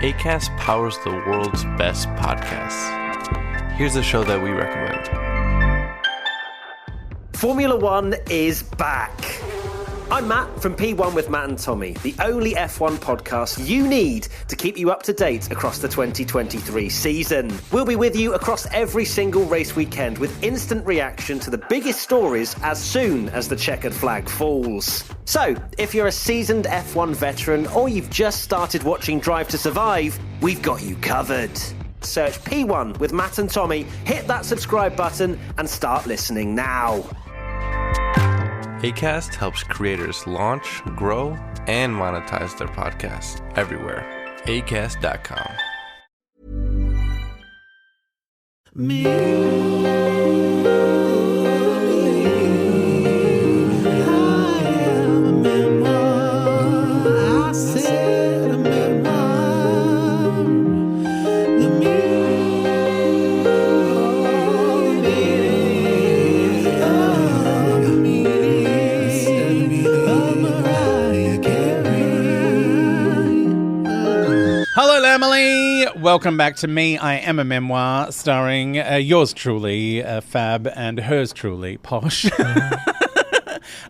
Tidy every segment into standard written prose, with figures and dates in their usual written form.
Acast powers the world's best podcasts. Here's a show that we recommend. Formula One is back. I'm Matt from P1 with Matt and Tommy, the only F1 podcast you need to keep you up to date across the 2023 season. We'll be with you across every single race weekend with instant reaction to the biggest stories as soon as the checkered flag falls. So, if you're a seasoned F1 veteran or you've just started watching Drive to Survive, we've got you covered. Search P1 with Matt and Tommy, hit that subscribe button and start listening now. Acast helps creators launch, grow, and monetize their podcasts everywhere. Acast.com. Hello, Emily. Welcome back to Me. I Am a Memoir, starring yours truly, Fab, and hers truly, Posh,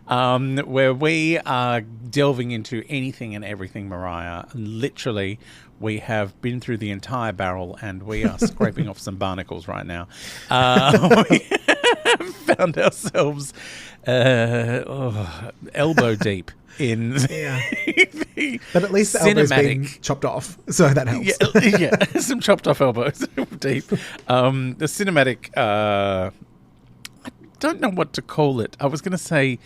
where we are delving into anything and everything Mariah. Literally, we have been through the entire barrel, and we are scraping off some barnacles right now. We found ourselves elbow deep in the but at least the elbow's been chopped off, so that helps. Yeah, some chopped off elbows deep. The cinematic, I don't know what to call it. I was going to say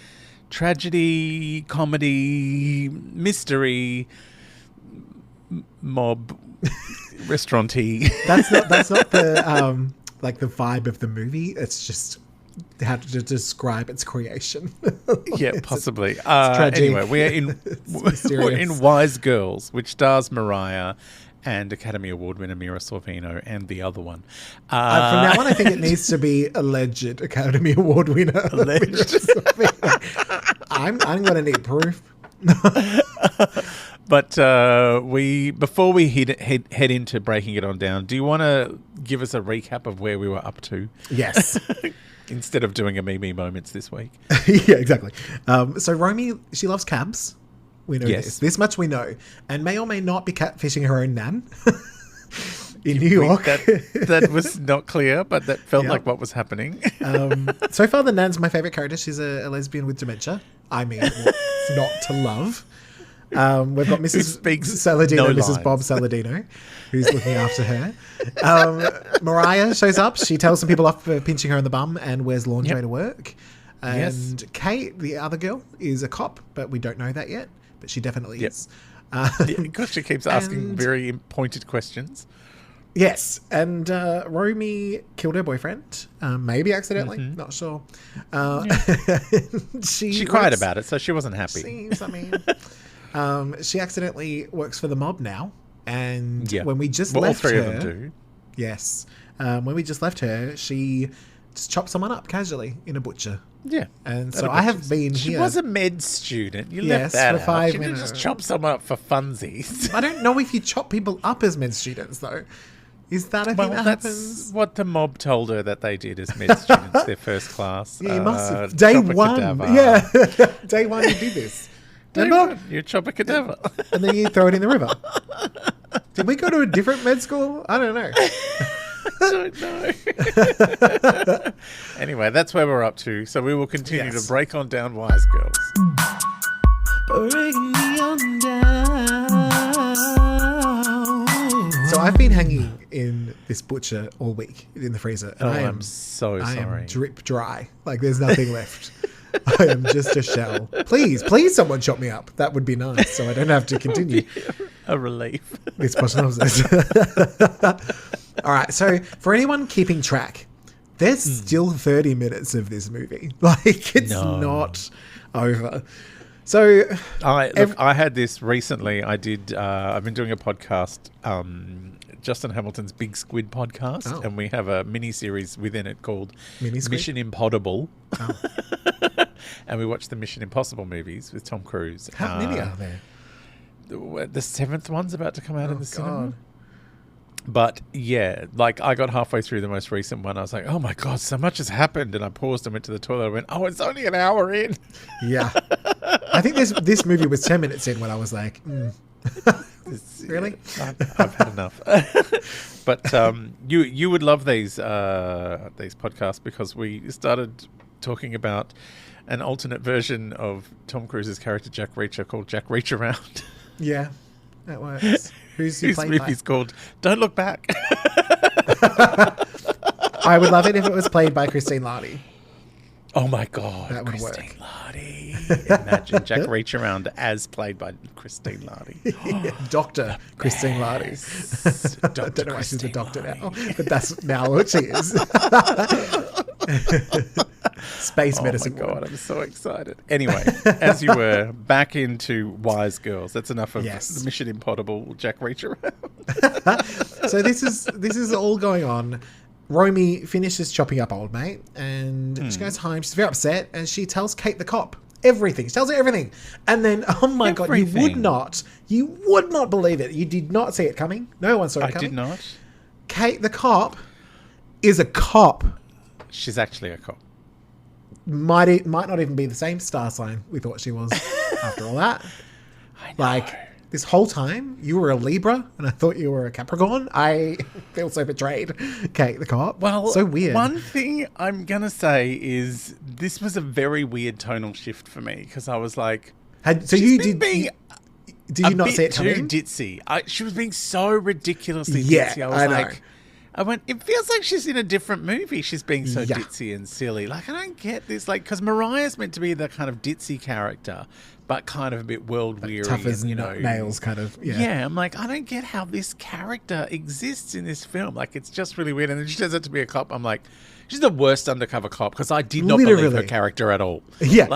tragedy, comedy, mystery, mob, restaurant-y. That's not the like the vibe of the movie. It's just how to describe its creation. Yeah, possibly. Anyway, we're in WiseGirls, which stars Mariah and Academy Award winner Mira Sorvino and the other one. From now on, I think it needs to be alleged Academy Award winner. Alleged. I'm going to need proof. But before we head into breaking it on down, do you want to give us a recap of where we were up to? Yes. Instead of doing a me moments this week. Yeah, exactly. So Romy, she loves cabs. We know Yes. this much we know. And may or may not be catfishing her own nan in New York. That was not clear, but that felt like what was happening. So far, the nan's my favourite character. She's a lesbian with dementia. I mean, what's not to love? We've got Mrs. Saladino, Mrs. Bob Saladino, who's looking after her. Mariah shows up. She tells some people off for pinching her in the bum and wears lingerie to work. And Kate, the other girl, is a cop, but we don't know that yet. But she definitely is. Because she keeps asking very pointed questions. Yes, and Romy killed her boyfriend, maybe accidentally, not sure. She cried about it, so she wasn't happy. She accidentally works for the mob now, and when we just all left three her, of them do. Yes, when we just left her, she just chopped someone up casually in a butcher. Yeah, and so I have been here. She was a med student. You left that for 5 She minutes. didn't just chop someone up for funsies. I don't know if you chop people up as med students though. Is that a thing that happens? That's what the mob told her that they did as med students, their first class. Yeah, you must have. Day one. Cadaver. Yeah. Day one you do this. Remember? You chop a cadaver. And then you throw it in the river. Did we go to a different med school? I don't know. I don't know. Anyway, that's where we're up to. So we will continue to break on down WiseGirls. Breaking me on down. So I've been hanging in this butcher all week in the freezer. And I'm so sorry. I am drip dry. Like there's nothing left. I am just a shell. Please, someone chop me up. That would be nice, so I don't have to continue. A relief. This Posh and Fab. All right, so for anyone keeping track, there's still 30 minutes of this movie. Like, it's not over. So I had this recently. I've been doing a podcast, Justin Hamilton's Big Squid podcast, and we have a mini series within it called Mission Impossible. And we watch the Mission Impossible movies with Tom Cruise. How many are there? the 7th one's about to come out in the cinema. God. But yeah, like I got halfway through the most recent one. I was like, oh my God, so much has happened. And I paused and went to the toilet. I went, oh, it's only an hour in. Yeah. I think this movie was 10 minutes in when I was like, really? I've had enough. But you would love these podcasts because we started talking about an alternate version of Tom Cruise's character Jack Reacher called Jack Reach Around. Yeah, that works. Who's he played by? Movie's called Don't Look Back. I would love it if it was played by Christine Lahti. Oh my God, that would Christine work. Lahti. Imagine Jack Reach Around as played by Christine Lahti. Dr. Christine Lahti. I don't know why she's a doctor now, but that's now what she is. Space medicine. Oh my God, I'm so excited. Anyway, as you were, back into WiseGirls. That's enough of the Mission Impossible Jack Reach Around. So this is all going on. Romy finishes chopping up old mate and she goes home. She's very upset and she tells Kate the cop everything. She tells her everything. And then, oh my God, you would not believe it. You did not see it coming. No one saw it coming. I did not. Kate the cop is a cop. She's actually a cop. Might not even be the same star sign we thought she was after all that. I know. Like, this whole time, you were a Libra, and I thought you were a Capricorn. I feel so betrayed. Kate the cop. Well, so weird. One thing I'm going to say is this was a very weird tonal shift for me because I was like... Did you not see it coming? Too ditzy. She was being so ridiculously ditzy. I went, it feels like she's in a different movie. She's being so ditzy and silly. Like, I don't get this. Like, because Mariah's meant to be the kind of ditzy character, but kind of a bit world-weary. Tough as nails, kind of. Yeah, I'm like, I don't get how this character exists in this film. Like, it's just really weird. And then she turns out to be a cop. I'm like, she's the worst undercover cop because I did not believe her character at all. Yeah,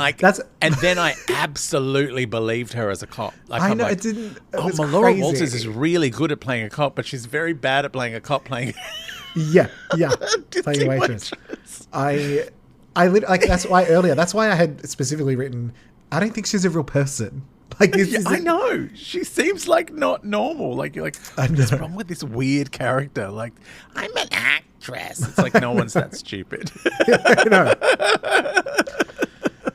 and then I absolutely believed her as a cop. Like, I know, it didn't. Melora Walters is really good at playing a cop, but she's very bad at playing a cop. Playing playing a waitress. I like that's why earlier. That's why I had specifically written. I don't think she's a real person. Like this I know. She seems like not normal. Like you're like, what's wrong with this weird character? Like, I'm an actress. It's like no one's that stupid. I know.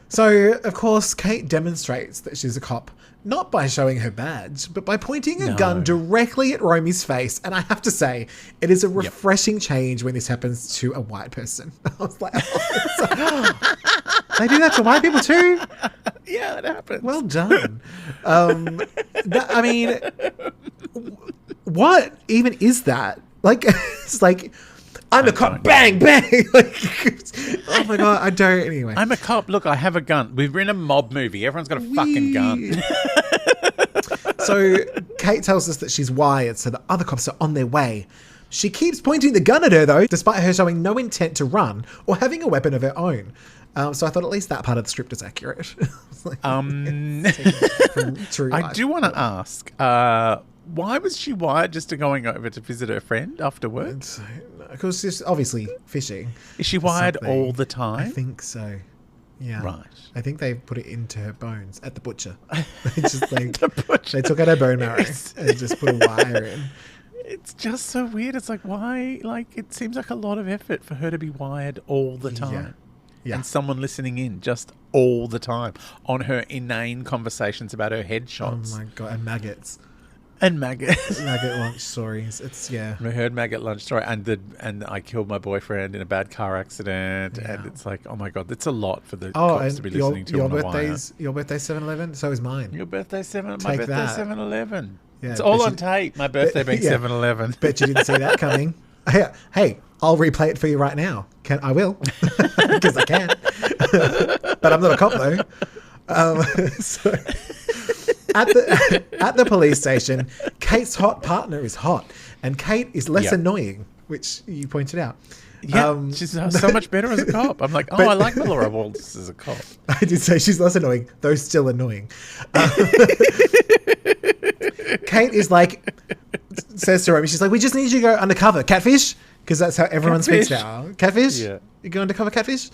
So, of course, Kate demonstrates that she's a cop, not by showing her badge, but by pointing a gun directly at Romy's face. And I have to say, it is a refreshing change when this happens to a white person. I was like, they do that to white people too? Yeah, it happens. Well done. I mean, what even is that? Like, it's like... I'm a cop. Bang, bang. Like, oh my God, I don't. Anyway. I'm a cop. Look, I have a gun. We're in a mob movie. Everyone's got a fucking gun. So Kate tells us that she's wired, so the other cops are on their way. She keeps pointing the gun at her, though, despite her showing no intent to run or having a weapon of her own. So I thought at least that part of the script is accurate. I do want to ask, why was she wired just to going over to visit her friend after work? Because she's obviously fishing. Is she wired all the time? I think so. Yeah. Right. I think they put it into her bones at the butcher. They just they took out her bone marrow and just put a wire in. It's just so weird. It's like, why? Like, it seems like a lot of effort for her to be wired all the time. Yeah. And someone listening in just all the time on her inane conversations about her headshots. Oh my God. And maggots. And maggots. Maggot lunch stories. It's I heard maggot lunch story and I killed my boyfriend in a bad car accident. Yeah. And it's like, oh my God, that's a lot for the cops to be listening to on a wire. Your birthday's 7-Eleven? So is mine. Your birthday's 7-Eleven. My birthday's 7-Eleven. Yeah, it's all on tape. My birthday being 7-Eleven. Bet you didn't see that coming. Hey, I'll replay it for you right now. I will. Because I can. But I'm not a cop though. So at the police station, Kate's hot partner is hot, and Kate is less annoying, which you pointed out. Yeah, she's so much better as a cop. I'm like, I like Melora Walters as a cop. I did say she's less annoying, though still annoying. Kate is like, says to Romy, she's like, we just need you to go undercover. Catfish? Because that's how everyone speaks now. Catfish? Yeah. You go undercover catfish?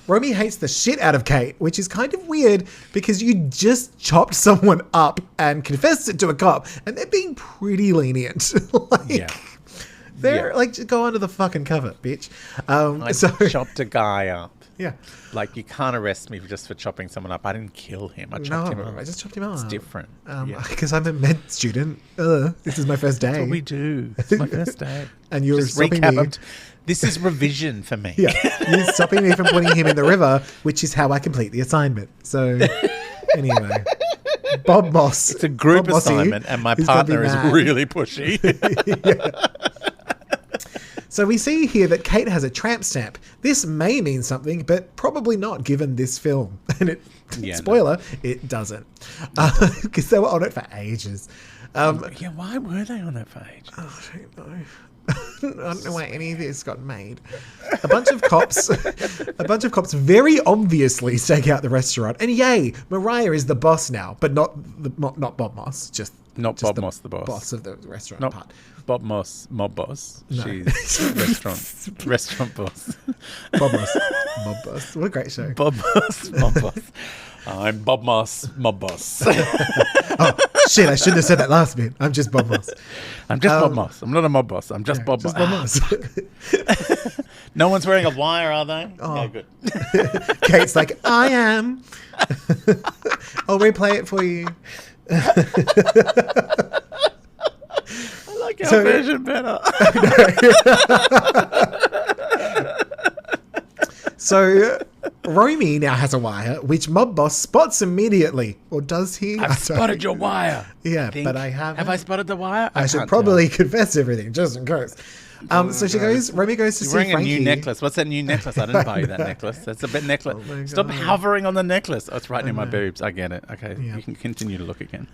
Romy hates the shit out of Kate, which is kind of weird because you just chopped someone up and confessed it to a cop, and they're being pretty lenient. They're like, go under the fucking cover, bitch. I chopped a guy up. Yeah. Like, you can't arrest me just for chopping someone up. I didn't kill him. I chopped him up. I just chopped him up. It's different. Because I'm a med student. This is my first day. That's what we do. It's my first day. And you're just stopping me. This is revision for me. Yeah. You're stopping me from putting him in the river, which is how I complete the assignment. So, anyway. Bob Moss. It's a group assignment, and my partner is really pushy. So we see here that Kate has a tramp stamp. This may mean something, but probably not given this film. And spoiler, it doesn't. Because they were on it for ages. Why were they on it for ages? Oh, I don't know. I don't know why any of this got made. A bunch of cops very obviously stake out the restaurant. And yay, Mariah is the boss now, but not Bob Moss, just Bob Moss, the boss. Boss of the restaurant not part. Bob Moss, mob boss. No. She's restaurant boss. Bob Moss, mob boss. What a great show. Bob Moss, mob boss. I'm Bob Moss, mob boss. Oh, shit, I shouldn't have said that last bit. I'm just Bob Moss. I'm just Bob Moss. I'm not a mob boss. I'm just Bob Moss. No one's wearing a wire, are they? Oh. Yeah, good. Kate's like, I am. I'll replay it for you. I like our version better. So Romy now has a wire, which mob boss spots immediately. Or does he? I've spotted your wire. Yeah, but I haven't. Have I spotted the wire? I should probably confess everything, just in case. So Romy goes to see Frankie. You're wearing a new necklace. What's that new necklace? I didn't buy you that necklace. That's a bit necklace. Oh, stop hovering on the necklace. Oh, it's right near my boobs. I get it. Okay, you can continue to look again.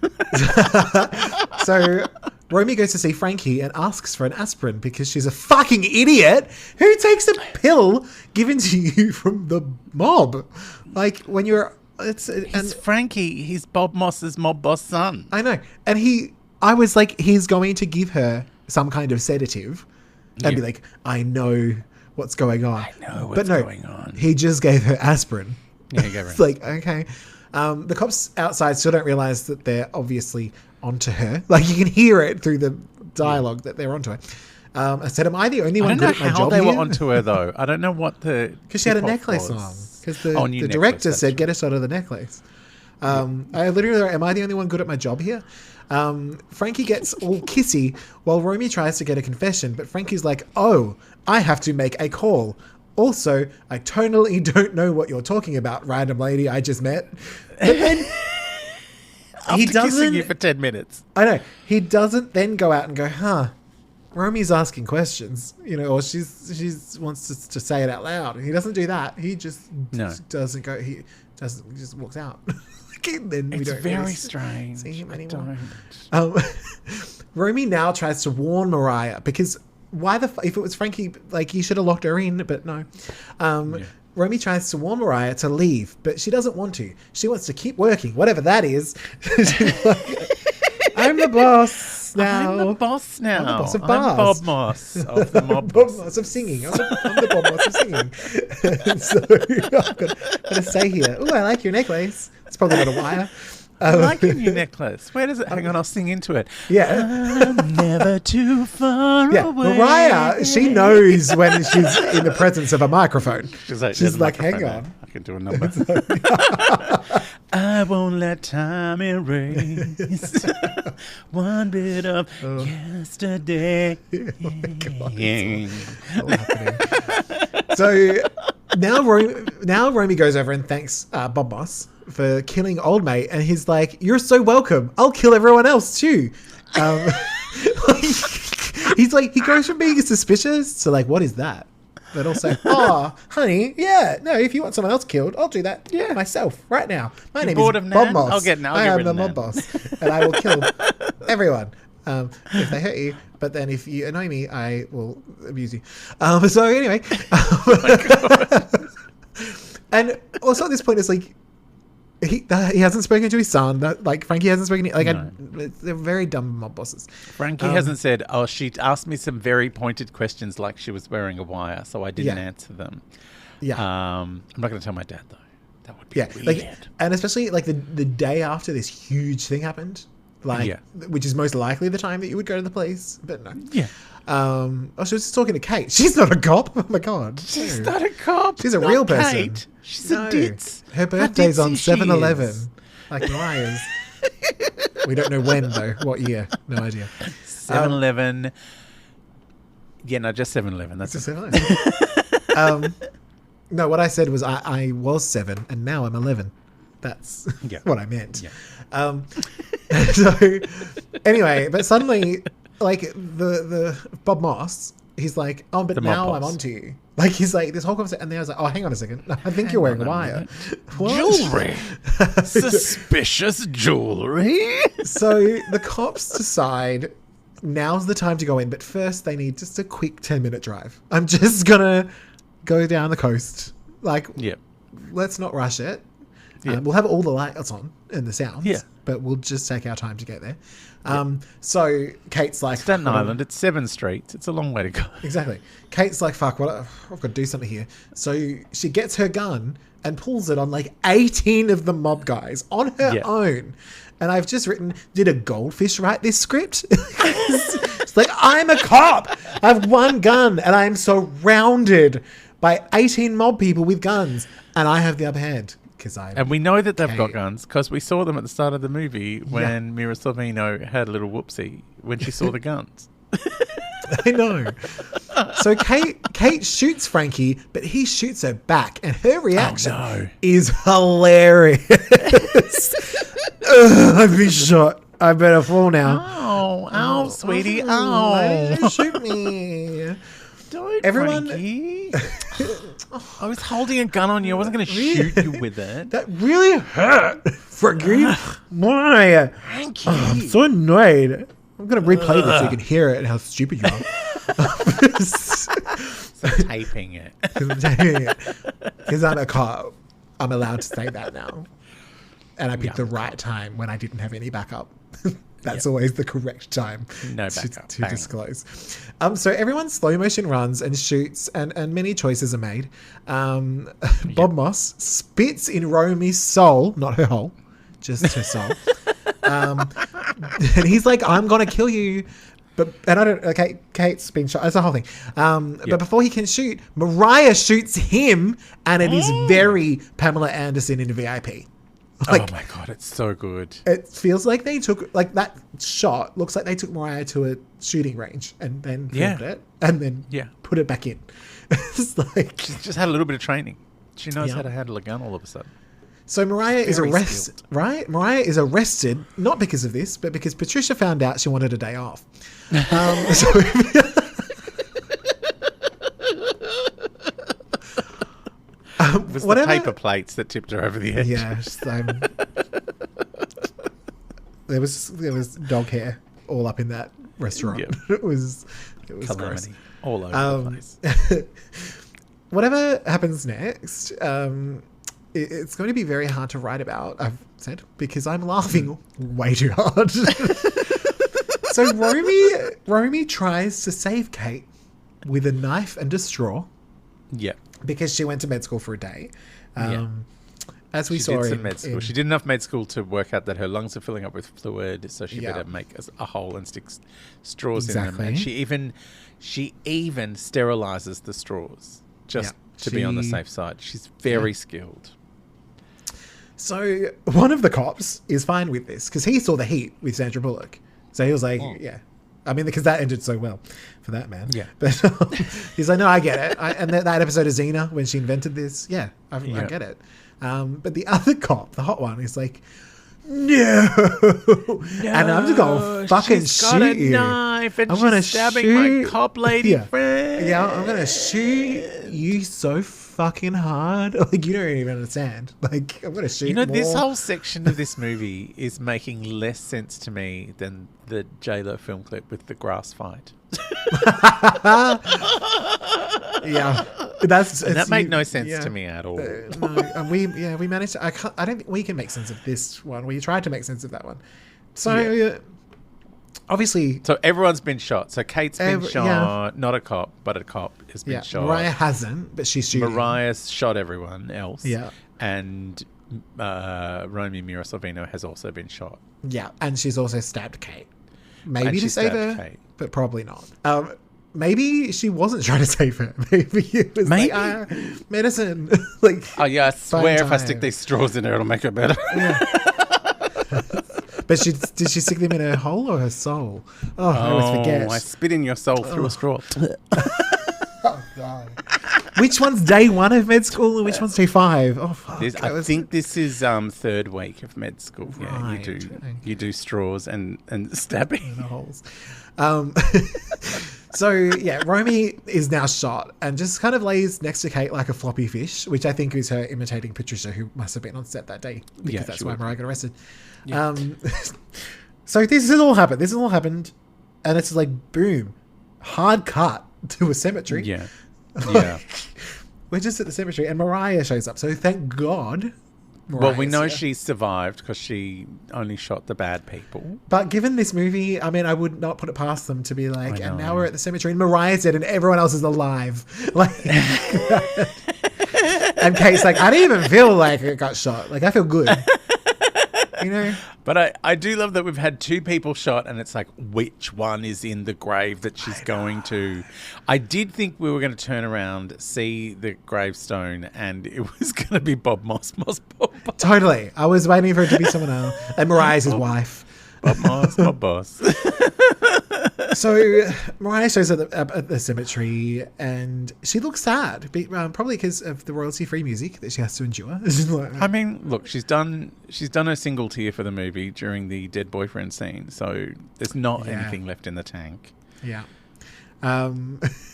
So Romy goes to see Frankie and asks for an aspirin because she's a fucking idiot who takes a pill given to you from the mob. Like, when you're... He's Frankie. He's Bob Moss's mob boss son. I know. And I was like, he's going to give her some kind of sedative and be like, I know what's going on. I know what's going on. He just gave her aspirin. Yeah, he gave her. It's like, okay. The cops outside still don't realize that they're obviously onto her. Like, you can hear it through the dialogue that they're onto her. I said, am I the only one good at my job here? I don't know how they were onto her, though. I don't know what the... Because she had a necklace on. Because the director said, get a shot of the necklace. I literally, am I the only one good at my job here? Frankie gets all kissy while Romy tries to get a confession, but Frankie's like, oh, I have to make a call. Also, I totally don't know what you're talking about, random lady I just met. But then he doesn't kissing you for 10 minutes. I know. He doesn't then go out and go, Romy's asking questions, or she wants to say it out loud. He doesn't do that. He just doesn't go. He just walks out. Then it's we don't very really strange. See him anymore. Romy now tries to warn Mariah because if it was Frankie, like, you should have locked her in, but no. Romy tries to warn Mariah to leave, but she doesn't want to. She wants to keep working, whatever that is. I'm the boss now. I'm the boss now. I'm the boss of bars. I'm Bob Moss of the mob Bob Moss of singing. I'm the Bob Moss of singing. So I've got to say here, oh, I like your necklace. It's probably not a wire. I like your new necklace. Where does it? Hang on, I'll sing into it. Yeah. I'm never too far away. Mariah, she knows when she's in the presence of a microphone. She's like, hang on. I can do a number. I won't let time erase one bit of yesterday. Oh my God, so now Romy goes over and thanks Bob Moss for killing old mate, and he's like, you're so welcome, I'll kill everyone else too. He's like, he goes from being suspicious to like, what is that? But also, honey, if you want someone else killed, I'll do that myself right now. My name is Bob Moss. I am the mob boss, and I will kill everyone if they hurt you. But then if you annoy me, I will abuse you. So anyway, and also at this point, it's like he hasn't spoken to his son. Like, Frankie hasn't spoken. They're very dumb mob bosses. Frankie hasn't said, she asked me some very pointed questions, like she was wearing a wire, so I didn't answer them. Yeah. I'm not going to tell my dad, though. That would be weird. Like, and especially like the day after this huge thing happened, like, which is most likely the time that you would go to the police, but no. Yeah. She was just talking to Kate. She's not a cop. Oh my God. She's not a cop. She's a real person. Kate. She's a ditz. Her birthday's on 7/11. Like Mariah's. We don't know when, though. What year? No idea. 7/11. Yeah, no, just 7/11. That's just 7/11. No, what I said was I was 7 and now I'm 11. That's what I meant. Yeah. So anyway, but suddenly, like the Bob Moss, he's like, oh, but now I'm onto you. Like, he's like, this whole conversation, and then I was like, oh, hang on a second. I think you're wearing a wire. Jewelry. Suspicious jewelry. So the cops decide now's the time to go in, but first they need just a quick 10-minute drive. I'm just going to go down the coast. Like, let's not rush it. We'll have all the lights on and the sounds, but we'll just take our time to get there. So Kate's like... Staten Island, it's 7 streets. It's a long way to go. Exactly. Kate's like, fuck, I've got to do something here. So she gets her gun and pulls it on like 18 of the mob guys on her own. And I've just written, did a goldfish write this script? It's like, I'm a cop. I have one gun and I'm surrounded by 18 mob people with guns. And I have the upper hand. And we know that they've got guns because we saw them at the start of the movie when Mira Sorvino had a little whoopsie when she saw the guns. I know. So Kate shoots Frankie, but he shoots her back, and her reaction is hilarious. I've been shot. I better fall now. Ow, sweetie. Why did you shoot me? Don't, Frankie. I was holding a gun on you. I wasn't going to shoot you with it. That really hurt, Frankie. Why? Frankie. I'm so annoyed. I'm going to replay this so you can hear it and how stupid you are. So taping it. Because I'm a cop. I'm allowed to say that now. And I picked the right time when I didn't have any backup. That's always the correct time to disclose. So everyone slow motion runs and shoots, and many choices are made. Bob Moss spits in Romy's soul, not her hole, just her soul. And he's like, I'm going to kill you. Kate's been shot. That's the whole thing. But before he can shoot, Mariah shoots him, and it is very Pamela Anderson in VIP. Like, oh my God, it's so good. It feels like they took, like, that shot looks like they took Mariah to a shooting range and then filmed it and then put it back in. It's like... She's just had a little bit of training. She knows how to handle a gun all of a sudden. So Mariah is arrested, right? Mariah is arrested, not because of this, but because Patricia found out she wanted a day off. It was the paper plates that tipped her over the edge. Yeah, there was dog hair all up in that restaurant. Yep. It was calamity gross. All over the place. Whatever happens next, it's going to be very hard to write about, I've said, because I'm laughing way too hard. So Romy tries to save Kate with a knife and a straw. Yeah. Because she went to med school for a day. As we saw in med school. She did enough med school to work out that her lungs are filling up with fluid, so she better make a hole and stick straws in them. And she even sterilizes the straws just to be on the safe side. She's very skilled. So one of the cops is fine with this because he saw the heat with Sandra Bullock. So he was like, I mean, because that ended so well for that man. Yeah. But he's like, no, I get it. And that episode of Xena, when she invented this, I get it. But the other cop, the hot one, is like, no. And I'm just going to fucking shoot you. Knife and I'm going to stabbing my cop lady friend. Yeah, I'm going to shoot you so fucking hard. Like, you don't even understand. Like, I'm going to shoot more. This whole section of this movie is making less sense to me than the J-Lo film clip with the grass fight. That made no sense to me at all. And we managed to, I don't think we can make sense of this one. We tried to make sense of that one. So obviously... So everyone's been shot. So Kate's been shot, not a cop, but a cop has been shot. Mariah hasn't, but she's shooting. Mariah's shot everyone else. Yeah. And Mira Sorvino has also been shot. Yeah, and she's also stabbed Kate. Maybe to save her, but probably not. Maybe she wasn't trying to save her. Maybe it was like, medicine. Like, oh, yeah, I swear if I stick these straws in her, it'll make her better. Yeah. But did she stick them in her hole or her soul? Oh, I always forget. I spit in your soul through a straw. Oh, God. Which one's day 1 of med school and which one's day 5? Oh, fuck. I think this is third week of med school. Yeah, right. You do straws and stabbing in the holes. So yeah, Romy is now shot and just kind of lays next to Kate like a floppy fish, which I think is her imitating Patricia, who must have been on set that day because that's why Mariah got arrested. Yeah. So this has all happened, and it's like boom, hard cut to a cemetery. Yeah. Yeah. We're just at the cemetery and Mariah shows up. So thank God. Well, we know she survived because she only shot the bad people. But given this movie, I mean, I would not put it past them to be like, and now we're at the cemetery and Mariah's dead and everyone else is alive. Like, and Kate's like, I didn't even feel like it got shot. Like, I feel good. You know? But I do love that we've had 2 people shot and it's like, which one is in the grave that she's going to? I did think we were going to turn around, see the gravestone, and it was going to be Bob Moss. Totally. I was waiting for it to be someone else. And Mariah's his wife. Bob Moss, my boss. So Mariah shows up at the cemetery and she looks sad, probably because of the royalty-free music that she has to endure. I mean, look, she's done her single tear for the movie during the dead boyfriend scene, so there's not anything left in the tank. Yeah.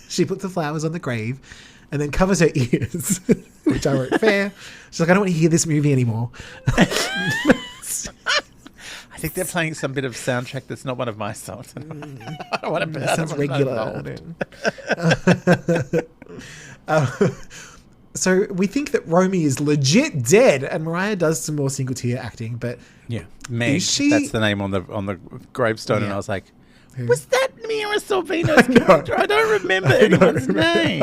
She puts the flowers on the grave and then covers her ears, which I wrote fair. She's like, I don't want to hear this movie anymore. I think they're playing some bit of soundtrack that's not one of my songs. I don't want to. That sounds regular. So we think that Romy is legit dead, and Mariah does some more single tear acting. But yeah, Meg. That's the name on the gravestone, and I was like, was that Mira Sorvino's character? I don't remember anyone's name.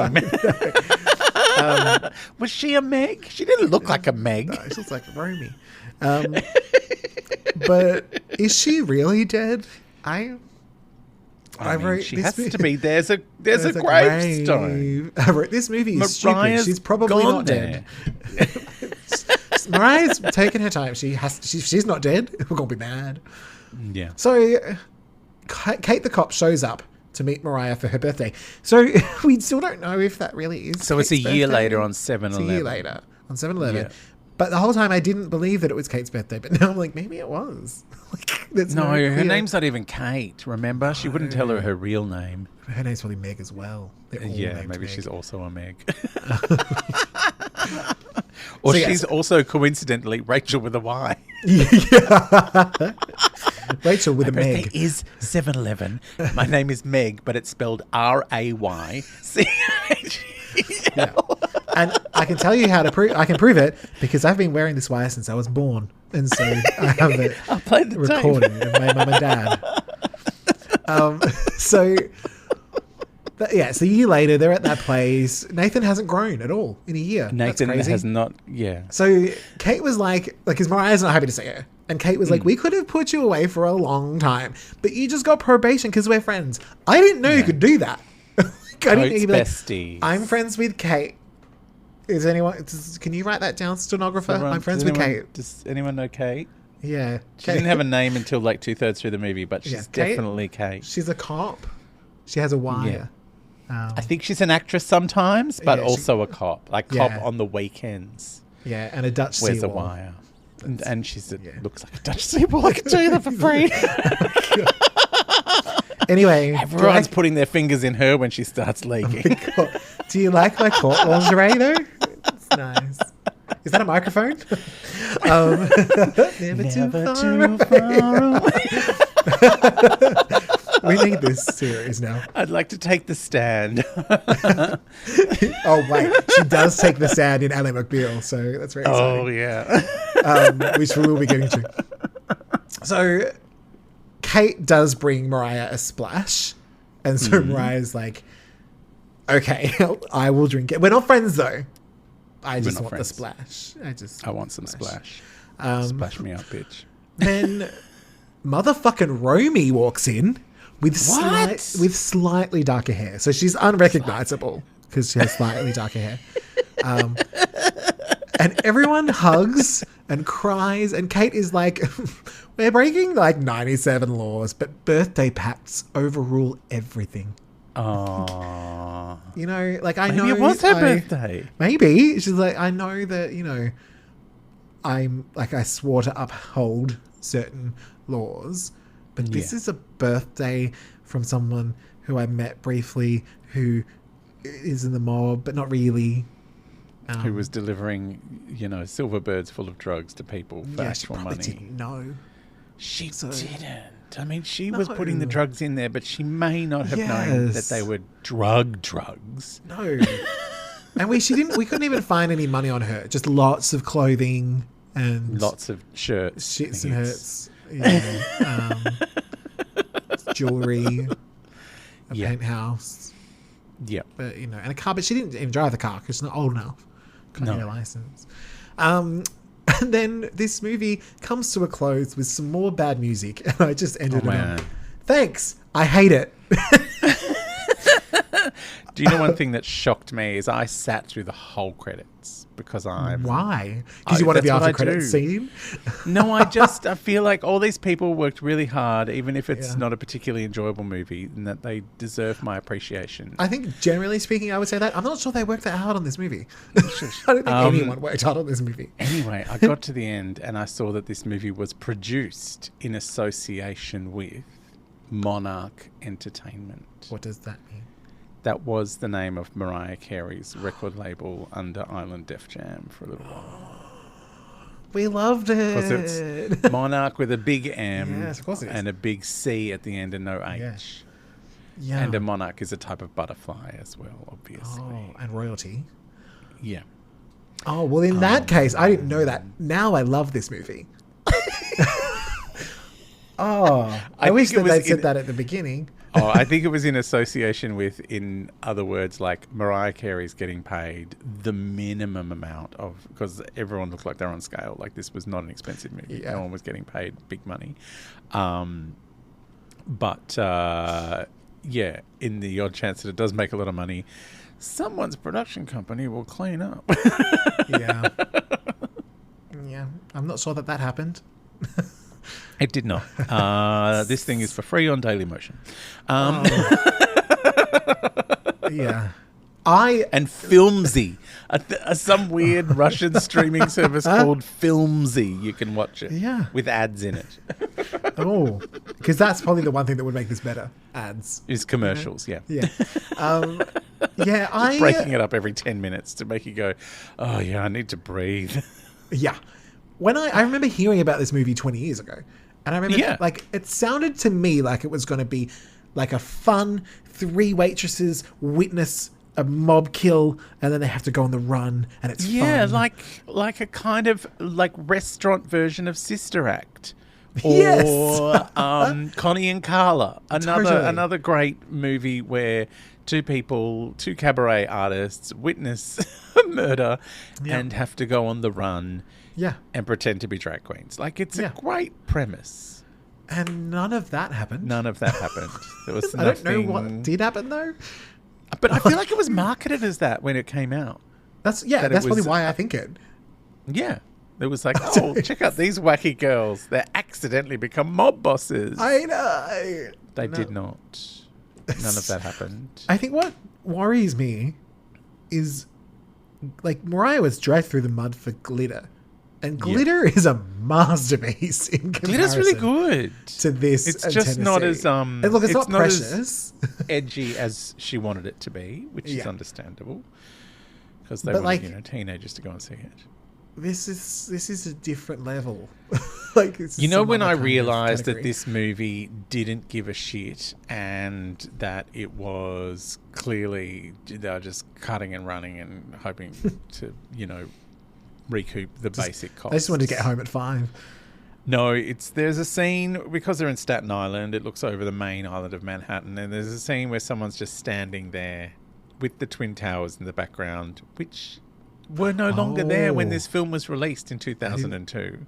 Was she a Meg? She didn't look like a Meg. No, she looks like Romy. But is she really dead? I wrote she has to be. There's a gravestone. I wrote this movie is stupid. She's probably not dead. Mariah's taken her time. She's not dead. We're gonna be mad. Yeah. So Kate the cop shows up to meet Mariah for her birthday. So we still don't know if that really is. So Kate's it's a year birthday. later on 7/11. It's a year later on 7/11. Yeah. But the whole time I didn't believe that it was Kate's birthday. But now I'm like, maybe it was. Her name's not even Kate. Remember, she wouldn't tell her real name. Her name's probably Meg as well. Yeah, maybe Meg. She's also a Meg. Or she's also coincidentally Rachel with a Y. Yeah. Rachel with a Meg. It is 7/11. My name is Meg, but it's spelled RAY. Yeah. And I can tell you how to prove. I can prove it because I've been wearing this wire since I was born, and so I have it recorded of my mum and dad. So a year later, they're at that place. Nathan hasn't grown at all in a year. Nathan has not. Yeah. So Kate was like, because Mariah's not happy to see her, and Kate was like, "We could have put you away for a long time, but you just got probation because we're friends." I didn't know you could do that. I didn't know you'd be like, I'm friends with Kate. Is anyone? Can you write that down, stenographer? I'm friends with Kate. Does anyone know Kate? Yeah. She didn't have a name until like 2/3 through the movie, but she's definitely Kate. She's a cop. She has a wire. Yeah. I think she's an actress sometimes, but also a cop. Like cop on the weekends. Yeah, and a Dutch seawall. Wears a wire. And she's looks like a Dutch seawall. I can tell you that for free. Anyway. Everyone's putting their fingers in her when she starts leaking. Oh, do you like my court lingerie though? It's nice. Is that a microphone? Never too far away. We need this series now. I'd like to take the stand. Oh, wait. She does take the stand in Ally McBeal, so that's very exciting. Oh, yeah. Which we will be getting to. So Kate does bring Mariah a splash. And so Mariah's like, okay, I will drink it. We're not friends, though. I just want the splash. I want some splash. Splash me up, bitch. Then motherfucking Romy walks in with slightly darker hair. So she's unrecognizable because she has slightly darker hair. And everyone hugs and cries. And Kate is like, we're breaking like 97 laws, but birthday pacts overrule everything. Oh. You know, like I maybe know. Maybe it was her birthday. Maybe. She's like, I know that, you know, I swore to uphold certain laws, but this is a birthday from someone who I met briefly who is in the mob, but not really. Who was delivering, you know, silver birds full of drugs to people for actual money. Didn't know. She didn't. I mean, she was putting the drugs in there, but she may not have known that they were drugs. No. And we couldn't even find any money on her. Just lots of clothing and lots of shirts, shits and hurts. Yeah. Jewelry, a penthouse. Yeah. But, you know, and a car, but she didn't even drive the car because she's not old enough. Couldn't get a license. And then this movie comes to a close with some more bad music. And I just ended it on, thanks, I hate it. Do you know one thing that shocked me is I sat through the whole credits because Why? Because you want to be after credits scene? No, I feel like all these people worked really hard, even if it's not a particularly enjoyable movie, and that they deserve my appreciation. I think generally speaking, I would say that. I'm not sure they worked that hard on this movie. I don't think anyone worked hard on this movie. Anyway, I got to the end and I saw that this movie was produced in association with Monarch Entertainment. What does that mean? That was the name of Mariah Carey's record label under Island Def Jam for a little while. We loved it. Because it's Monarch with a big M yes, of course it is. And a big C at the end and no H. Yeah. And a monarch is a type of butterfly as well, obviously. Oh, and royalty. Yeah. Oh, well, in that case, I didn't know that. Now I love this movie. I wish that they'd said that at the beginning. I think it was in association with, in other words, like Mariah Carey's getting paid the minimum amount of, because everyone looked like they're on scale. Like this was not an expensive movie. Yeah. No one was getting paid big money. In the odd chance that it does make a lot of money, someone's production company will clean up. Yeah. I'm not sure that happened. It did not. This thing is for free on Dailymotion. Yeah. And Filmzy, some weird Russian streaming service called Filmzy. You can watch it with ads in it. Oh, because that's probably the one thing that would make this better. Ads. Is commercials, Yeah. Just breaking it up every 10 minutes to make you go, oh, yeah, I need to breathe. Yeah. When I remember hearing about this movie 20 years ago, and I remember like it sounded to me like it was going to be like a fun 3 waitresses witness a mob kill and then they have to go on the run and it's fun. like a kind of like restaurant version of Sister Act. Or Connie and Carla, another great movie where 2 cabaret artists witness a murder and have to go on the run and pretend to be drag queens. Like it's a great premise. And none of that happened. There was I don't know what did happen though. But I feel like it was marketed as that when it came out. That's probably why I think it. Yeah. It was like, oh, check out these wacky girls. They accidentally become mob bosses. I know. They did not. None of that happened. I think what worries me is, like, Mariah was dragged through the mud for glitter. And glitter is a masterpiece in comparison. Glitter's really good. To this It's just not as... and look, it's not precious. As edgy as she wanted it to be, which is understandable. Because they wanted teenagers to go and see it. This is a different level. When I realised that this movie didn't give a shit and that it was clearly they were just cutting and running and hoping to, recoup the basic costs. I just wanted to get home at 5. No, there's a scene, because they're in Staten Island, it looks over the main island of Manhattan, and there's a scene where someone's just standing there with the Twin Towers in the background, which were no longer there when this film was released in 2002.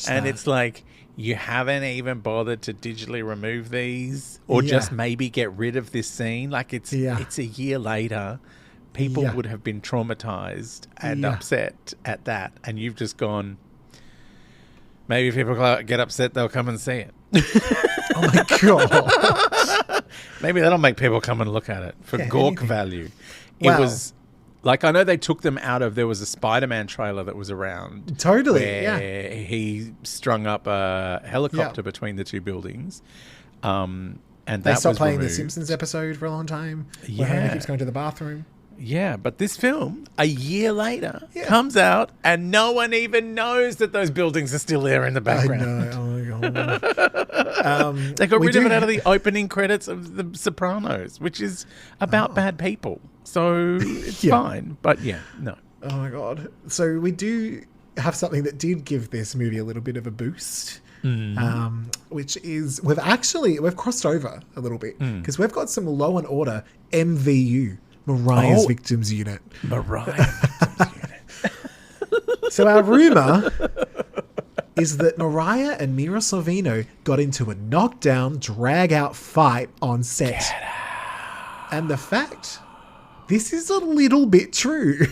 And it's like, you haven't even bothered to digitally remove these or just maybe get rid of this scene. Like, it's a year later. People would have been traumatized and upset at that, and you've just gone, maybe if people get upset, they'll come and see it. Oh my God. Maybe that'll make people come and look at it for gawk value. It was like, I know they took them out of, there was a Spider-Man trailer that was around. Totally, where he strung up a helicopter between the two buildings. And they stopped playing the Simpsons episode for a long time. Where Homer keeps going to the bathroom. Yeah, but this film, a year later, comes out and no one even knows that those buildings are still there in the background. I know. Oh, my God. They got rid of it out of the opening credits of The Sopranos, which is about bad people. So it's fine. But no. Oh, my God. So we do have something that did give this movie a little bit of a boost. Which is, we've crossed over a little bit because we've got some Law and Order MVU. Mariah's Victims Unit. So our rumour is that Mariah and Mira Sorvino got into a knockdown, drag-out fight on set. And the fact, this is a little bit true.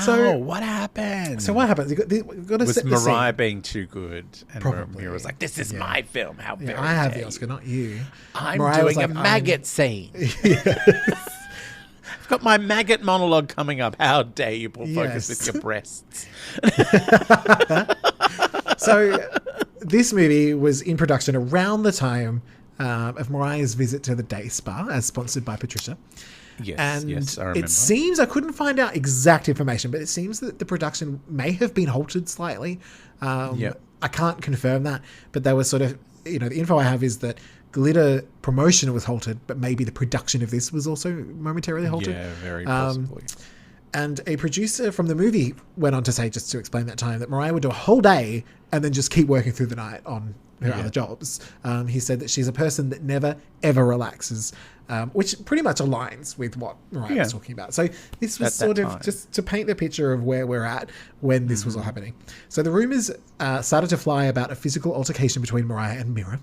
So what happened? So what happens? You've got to set the scene. Was Mariah being too good? And Probably. Mira was like, this is my film. How very I have the Oscar, not you. I'm doing a maggot scene. I've got my maggot monologue coming up. How dare you pull focus with your breasts? So this movie was in production around the time of Mariah's visit to the day spa, as sponsored by Patricia. Yes, and I remember. It seems, I couldn't find out exact information, but it seems that the production may have been halted slightly. I can't confirm that, but they were sort of, the info I have is that glitter promotion was halted, but maybe the production of this was also momentarily halted. Yeah, very possibly. And a producer from the movie went on to say, just to explain that time, that Mariah would do a whole day and then just keep working through the night on her other jobs. He said that she's a person that never, ever relaxes, which pretty much aligns with what Mariah was talking about. So this was sort of just to paint the picture of where we're at when this was all happening. So the rumours started to fly about a physical altercation between Mariah and Mira.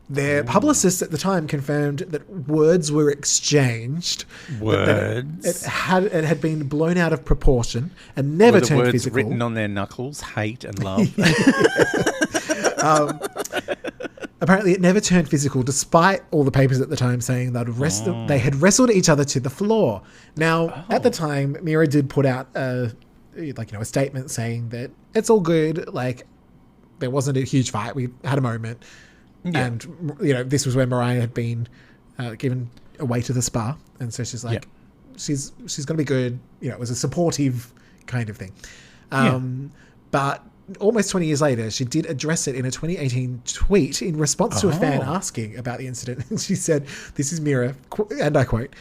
Their publicists at the time confirmed that words were exchanged. Words? It had been blown out of proportion and never turned words physical. Written on their knuckles, hate and love. Apparently, it never turned physical, despite all the papers at the time saying they had wrestled each other to the floor. Now, at the time, Mira did put out a statement saying that it's all good. Like, there wasn't a huge fight. We had a moment. Yeah. And, this was when Mariah had been given away to the spa. And so she's like, she's going to be good. It was a supportive kind of thing. But almost 20 years later, she did address it in a 2018 tweet in response to a fan asking about the incident. And she said, this is Mira, and I quote,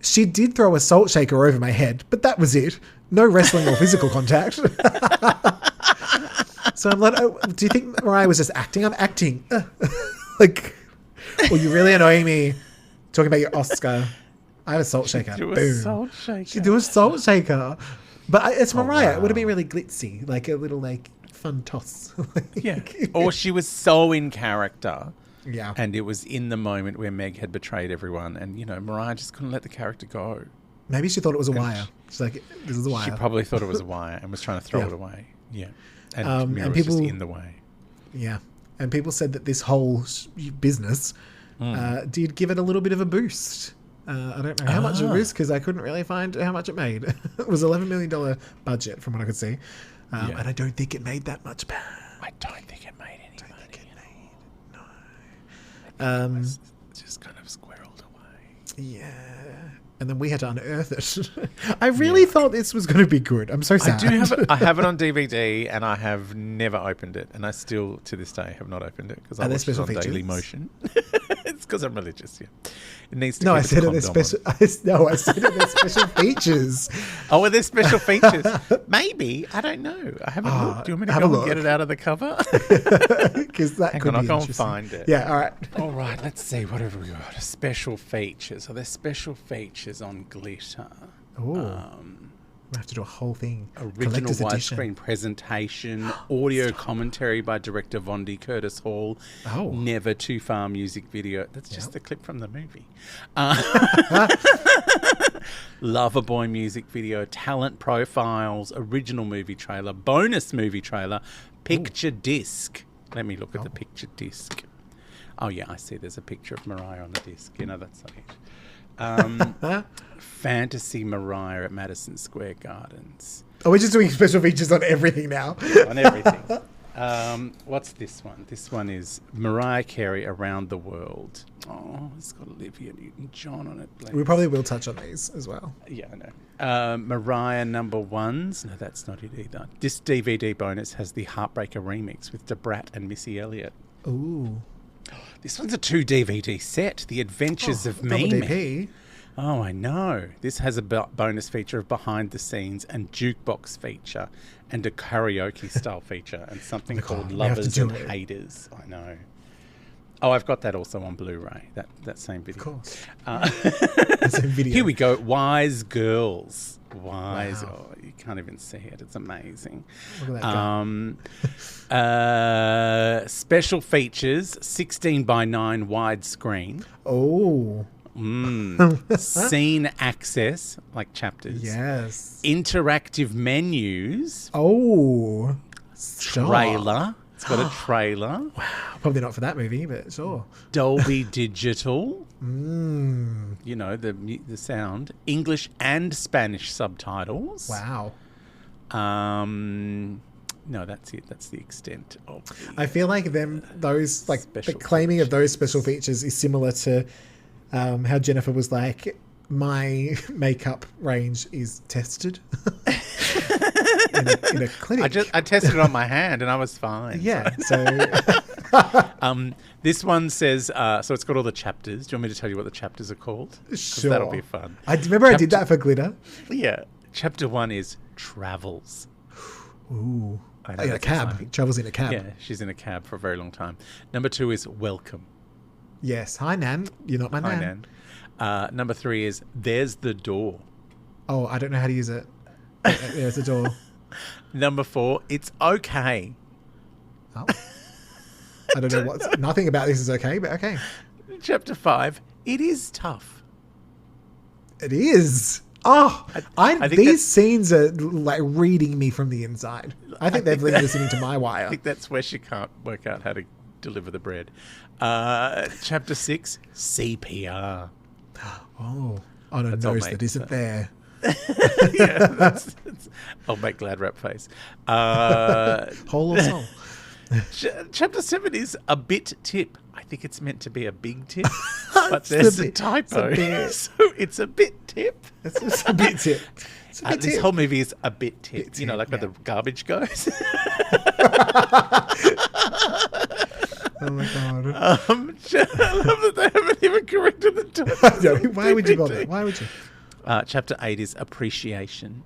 "She did throw a salt shaker over my head, but that was it. No wrestling or physical contact." So I'm like, do you think Mariah was just acting? I'm acting. Well, you really annoy me talking about your Oscar. I have a salt shaker. Do a salt shaker. She do a salt shaker. But it's Mariah. Wow. It would have been really glitzy, like a little fun toss. Or she was so in character. Yeah. And it was in the moment where Meg had betrayed everyone, and Mariah just couldn't let the character go. Maybe she thought it was a wire. She's like, this is a wire. She probably thought it was a wire and was trying to throw it away. Yeah. And Mira was just in the way. Yeah. And people said that this whole business did give it a little bit of a boost. I don't know how much of a boost, because I couldn't really find how much it made. It was $11 million budget from what I could see. And I don't think it made that much back. I don't think it made any money. No. It was just kind of squirreled away. Yeah. And then we had to unearth it. I really thought this was going to be good. I'm so sad. I have it on DVD, and I have never opened it, and I still, to this day, have not opened it because I watched it on Daily Motion. It's because I'm religious. Yeah, it needs to. No, keep I its said it as condom special. No, I said it as special features. on. Oh, are there special features? Maybe, I don't know. I haven't looked. Do you want me to have go a and get look. it out of the cover? Because that Hang could on, be I'll go and interesting. find it. Yeah, all right. All right, let's see. What have we got? Special features. Are there special features on Glitter? Oh. We have to do a whole thing. Original Collector's edition. widescreen presentation, audio commentary by director Vondi Curtis Hall. Oh. Never Too Far music video. That's just the clip from the movie. Loverboy music video, talent profiles, original movie trailer, bonus movie trailer, picture disc. Let me look at the picture disc. Oh yeah, I see. There's a picture of Mariah on the disc. You know, that's not it. Fantasy Mariah at Madison Square Gardens. Oh, we're just doing special features on everything now. On everything. What's this one? This one is Mariah Carey Around the World. Oh, it's got Olivia Newton-John on it. Please. We probably will touch on these as well. Yeah, I know. Mariah number ones. No, that's not it either. This DVD bonus has the Heartbreaker remix with Debrat and Missy Elliott. Ooh. This one's a 2 DVD set. The Adventures of double Mimi. DP. Oh, I know. This has a bonus feature of behind the scenes and jukebox feature and a karaoke style feature and something called we have to Lovers do and it. Haters. I know. Oh, I've got that also on Blu-ray. That same video. Of course. The same video. Here we go. WiseGirls. Wise. Wow. Oh, you can't even see it. It's amazing. Look at that Special features: 16:9 widescreen. Oh. Scene access, like chapters. Yes. Interactive menus. Oh. Sure. Trailer. It's got a trailer. Probably not for that movie, but sure. Dolby Digital. You know, the sound. English and Spanish subtitles. Wow. No, that's it. That's the extent of the I feel like those the special claiming of those special features is similar to how Jennifer was like, my makeup range is tested in a clinic. I tested it on my hand and I was fine. Yeah. So this one says, so it's got all the chapters. Do you want me to tell you what the chapters are called? 'Cause sure. that'll be fun. I remember I did that for Glitter. Yeah. Chapter 1 is travels. Ooh. I know, In a that's cab. exciting. Travels in a cab. Yeah, she's in a cab for a very long time. Number 2 is welcome. Yes. Hi, Nan. You're not my Hi, Nan. Nan. Number 3 is there's the door. Oh, I don't know how to use it. There's a door. Number 4, it's okay. Oh. I don't know nothing about this is okay, but okay. Chapter 5, it is tough. It is. Oh, I think these scenes are like reading me from the inside. I think they've been listening to my wire. I think that's where she can't work out how to deliver the bread. Chapter 6, CPR. Oh, on a That's old nose mate, that isn't there. Yeah, that's I'll make glad rap face. Whole or soul? Chapter 7 is a bit tip. I think it's meant to be a big tip, but there's a typo. So it's a bit tip. It's just a bit tip. It's a bit This tip. whole movie is a bit tip. Bit You know, tip, like where yeah. the garbage goes. Oh my god. I love that they haven't even corrected the title. No, why would you bother? Why would you? Chapter 8 is appreciation,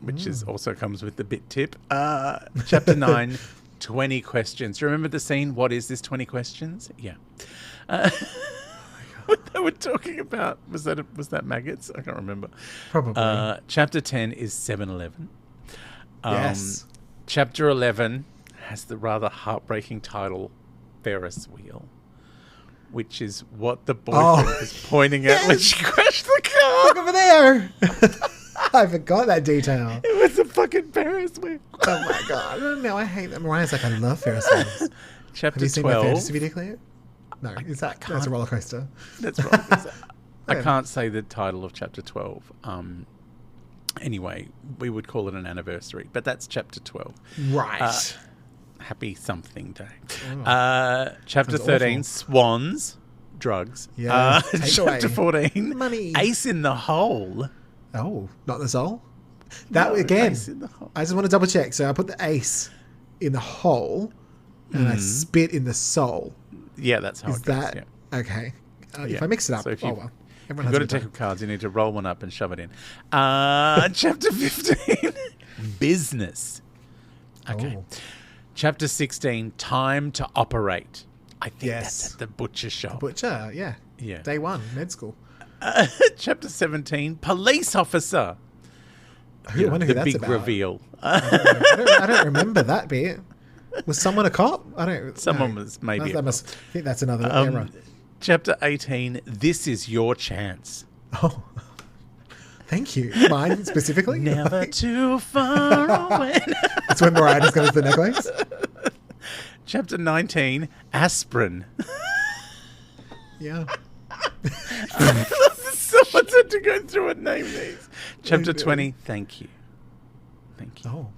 which is also comes with the bit tip. Chapter 9, 20 questions. Do you remember the scene? What is this 20 questions? Yeah. What they were talking about, was that maggots? I can't remember. Probably. Chapter 10 is 7-Eleven. Yes. Chapter 11 has the rather heartbreaking title, Ferris wheel, which is what the boyfriend was pointing at when she crashed the car. Look over there. I forgot that detail. It was a fucking Ferris wheel. Oh my god. No, I hate that. Mariah's like, I love Ferris wheels. Have Chapter you seen 12. my fantasy video clip? No, that's a roller coaster. That's right. I can't say the title of chapter 12. Anyway, we would call it an anniversary, but that's chapter 12. Right. Happy something day. Oh. Chapter Sounds 13, awful. Swans, drugs. Yeah, take Chapter away. 14, Money. Ace in the Hole. Oh, not the soul? That No, again. Ace in the Hole. I just want to double check. So I put the ace in the hole and I spit in the soul. Yeah, that's how Is it goes. that Yeah. Okay. If I mix it up, So if you- well. You've Everyone got a has a deck good of cards. You need to roll one up and shove it in. Chapter 15, business. Okay. Oh. Chapter 16, time to operate. I think Yes. that's at the butcher shop. Butcher, yeah. Yeah. Day 1, med school. Chapter 17, police officer. I wonder who The that's big about. reveal. I don't remember that bit. Was someone a cop? I don't. Someone no. was maybe That a must. I think that's another cop. error. Chapter 18, this is your chance. Oh, thank you. Mine specifically. Never too far away. That's when Mariah goes to the necklace. Chapter 19, aspirin. Yeah. Someone had to go through and name these. Chapter 20, thank you. Thank you. Oh.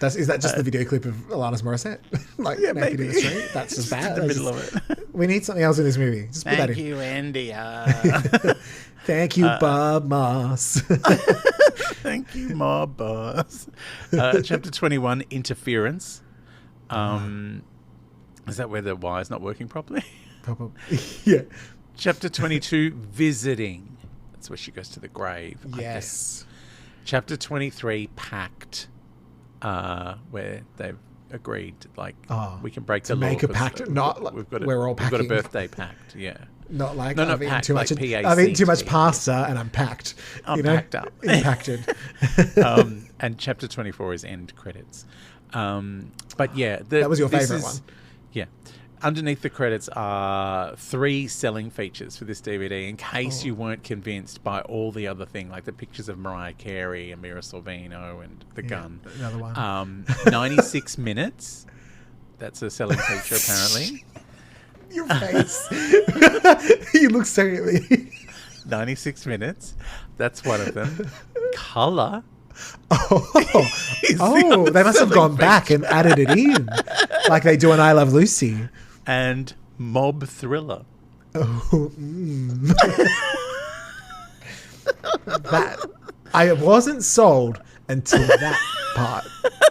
Is that just the video clip of Alanis Morissette? Like, Yeah, naked in maybe. the street? That's just bad. in the middle of it. We need something else in this movie. Just put that Thank in. you, India. Thank you, Bob Moss. Thank you, my boss. Chapter 21, interference. Is that where the wire's not working properly? Probably. Yeah. Chapter 22, visiting. That's where she goes to the grave. I guess. Yes. Chapter 23, pact. Where they've agreed, like, we can break the law. make a 'cause pact, not like we're all We've got a packing. birthday pact, yeah. Not like No, not I've eaten packed, too like much. PACT, I've eaten too much yeah. pasta and I'm packed. I'm you know? packed up. Impacted. And chapter 24 is end credits. But yeah. That was your favourite one. Yeah. Underneath the credits are 3 selling features for this DVD in case you weren't convinced by all the other thing, like the pictures of Mariah Carey and Mira Sorvino and the gun. Another one. 96 minutes. That's a selling feature, apparently. Your face. You look so at me. 96 minutes. That's one of them. Colour. Oh, they must have gone back and added it in. Like they do in I Love Lucy. And mob thriller. Oh, that I wasn't sold until that part.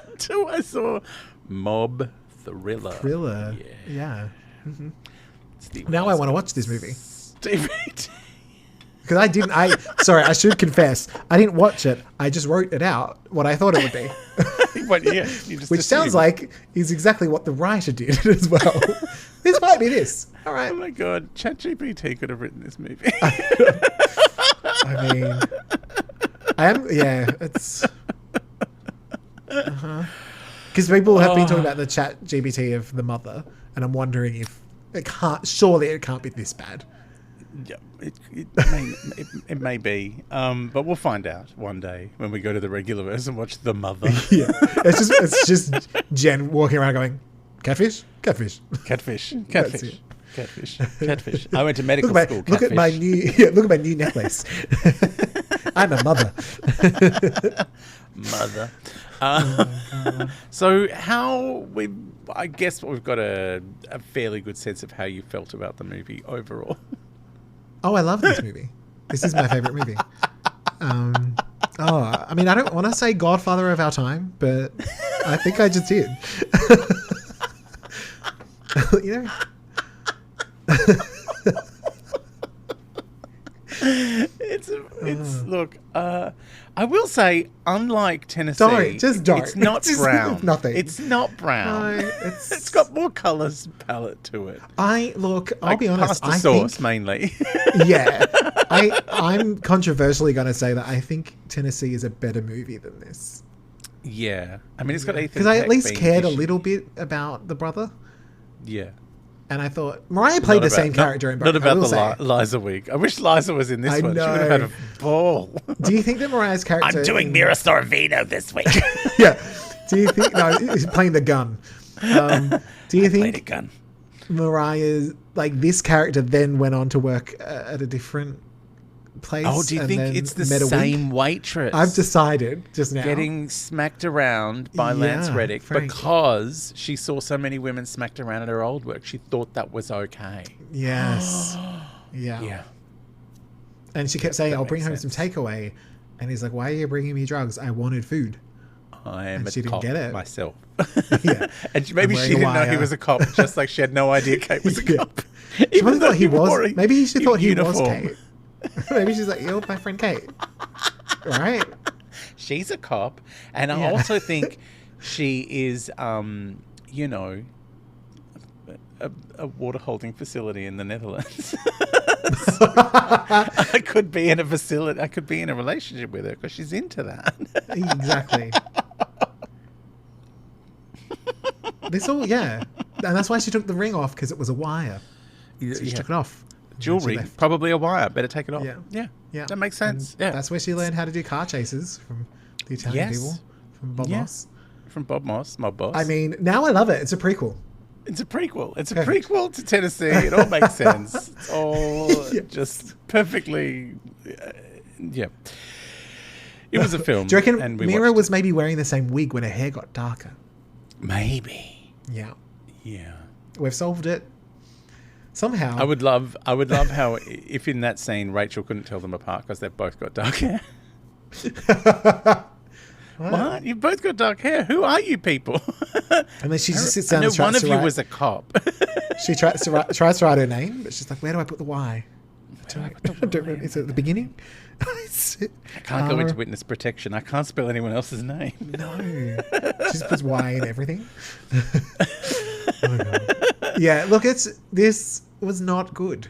Until I saw mob thriller. Thriller. Yeah. Yeah. Now I want to watch this movie. DVD. Because I should confess, I didn't watch it. I just wrote it out, what I thought it would be. But yeah, you just Which sounds assumed. like is exactly what the writer did as well. This might be this. All right. Oh my god, ChatGPT could have written this movie. I mean, it's... Because people have been talking about the Chat GPT of the mother, and I'm wondering if surely it can't be this bad. Yeah, it may be, but we'll find out one day when we go to the regular verse and watch The Mother. Yeah, it's just Jen walking around going, catfish. Catfish. it. Catfish. I went to medical school. Look at my new necklace. I'm a mother. Mother. So I guess we've got a fairly good sense of how you felt about the movie overall. Oh, I love this movie. This is my favorite movie. I mean, I don't want to say Godfather of our time, but I think I just did. You know? Look, I will say, unlike Tennessee, don't. It's not Just brown. nothing. It's not brown. No, It's got more colours palette to it. I'll be honest. Pasta sauce mainly. Yeah, I'm controversially going to say that I think Tennessee is a better movie than this. Yeah, I mean, it's got Ethan Because I at Peck least being cared a fishy. little bit about the brother. Yeah. And I thought Mariah played the same character in both. Not about Liza Wig. I wish Liza was in this I one. She would have know. had a ball. Do you think that Mariah's character? I'm doing Mira Sorvino this week. Yeah. Do you think? No, he's playing the gun. Do you Played a think gun. Mariah's this character then went on to work at a different place? Oh, do you and think then it's the met a same wig? waitress? I've decided just now. Getting smacked around by Lance Yeah, Reddick Frank. because she saw so many women smacked around at her old work. She thought that was okay. Yes. Yeah. Yeah. And she kept saying, That "I'll bring makes home sense. some takeaway," and he's like, "Why are you bringing me drugs? I wanted food." I am And a she didn't cop get it. myself. Yeah. And maybe I'm she wearing a didn't know he wire. was a cop, just like she had no idea Kate was a Yeah. cop. She Even probably though thought he wore was. a Maybe she thought he was uniform. Kate. Maybe she's like, you're my friend Kate. Right? She's a cop. And I Yeah. also think she is, you know, a water holding facility in the Netherlands. I could be in a facility. I could be in a relationship with her because she's into that. Exactly. This all, yeah. And that's why she took the ring off, because it was a wire. So she took it off. And then she Jewelry, left. probably a wire. Better take it off. Yeah. Yeah. That makes sense. And Yeah. That's where she learned how to do car chases from the Italian Yes. people, from Bob Yeah. Moss. From Bob Moss, my boss. I mean, now I love it. It's a prequel. It's a prequel. It's a Perfect. prequel to Tennessee. It all makes sense. It's all Yes. just perfectly. Yeah. It was a film. Do you reckon and we Mira watched was maybe wearing the same wig when her hair got darker? it. Maybe. Yeah. Yeah. We've solved it. Somehow. I would love how if in that scene Rachel couldn't tell them apart because they've both got dark hair. What? You've both got dark hair. Who are you people? And then she just sits I down know and tries one of to you write. was a cop. She tries to write her name, but she's like, where do I put the Y? I don't remember. Is it at the beginning? I can't go into witness protection. I can't spell anyone else's name. No. She just puts Y in everything. Oh my God. Yeah, look, this was not good.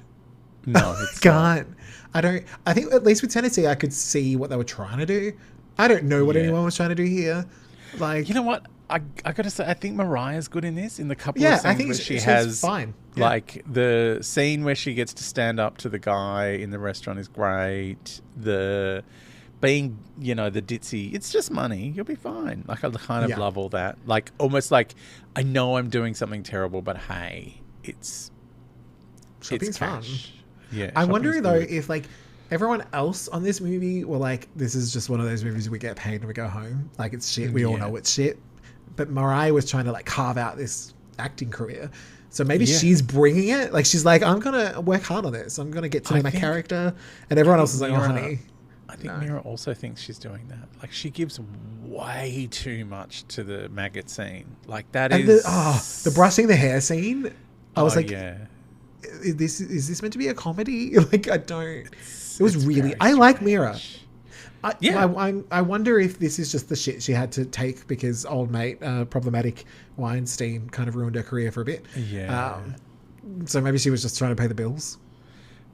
No, it's not. Can't. I think at least with Tennessee, I could see what they were trying to do. I don't know what Yeah. anyone was trying to do here. Like, You know what? I got to say, I think Mariah's good in this. In the couple yeah, of scenes I think where she she's has, fine. Yeah. like the scene where she gets to stand up to the guy in the restaurant is great. The being, the ditzy, it's just money. You'll be fine. Like I kind of Yeah. love all that. Like almost like I know I'm doing something terrible, but hey, it's Shopping's fun. cash. Yeah, I'm wondering shopping's though good. if like everyone else on this movie were like, this is just one of those movies we get paid and we go home. Like it's shit. We all Yeah. know it's shit. But Mariah was trying to like carve out this acting career. So maybe Yeah. she's bringing it. Like she's like, I'm going to work hard on this. I'm going to get to know my think- character. And everyone else is like, oh, Mira- honey. I think Mira also thinks she's doing that. Like she gives way too much to the maggot scene. Like that And is the brushing the hair scene. I was like, yeah. is this meant to be a comedy? Like, I don't. It was It's really. very I like Mira. strange. Yeah. I wonder if this is just the shit she had to take because old mate, problematic Weinstein, kind of ruined her career for a bit. Yeah. So maybe she was just trying to pay the bills.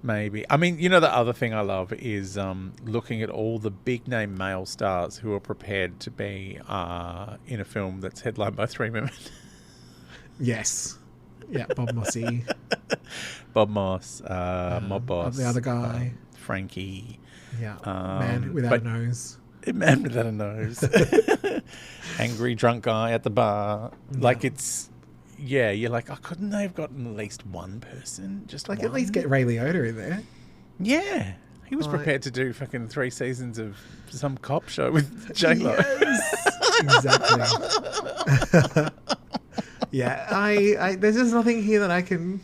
Maybe. I mean, the other thing I love is looking at all the big name male stars who are prepared to be in a film that's headlined by 3 women. Yes. Yeah, Bob Mossy. Bob Moss, Mob Boss, the other guy. Frankie. Yeah. Man without a nose. Man without a nose. Angry drunk guy at the bar. Like it's, you're like, oh, couldn't they have gotten at least one person? Just Like, one? at least get Ray Liotta in there. Yeah. He was Like- prepared to do fucking 3 seasons of some cop show with J-Lo. Exactly. Yeah, I there's just nothing here that I can...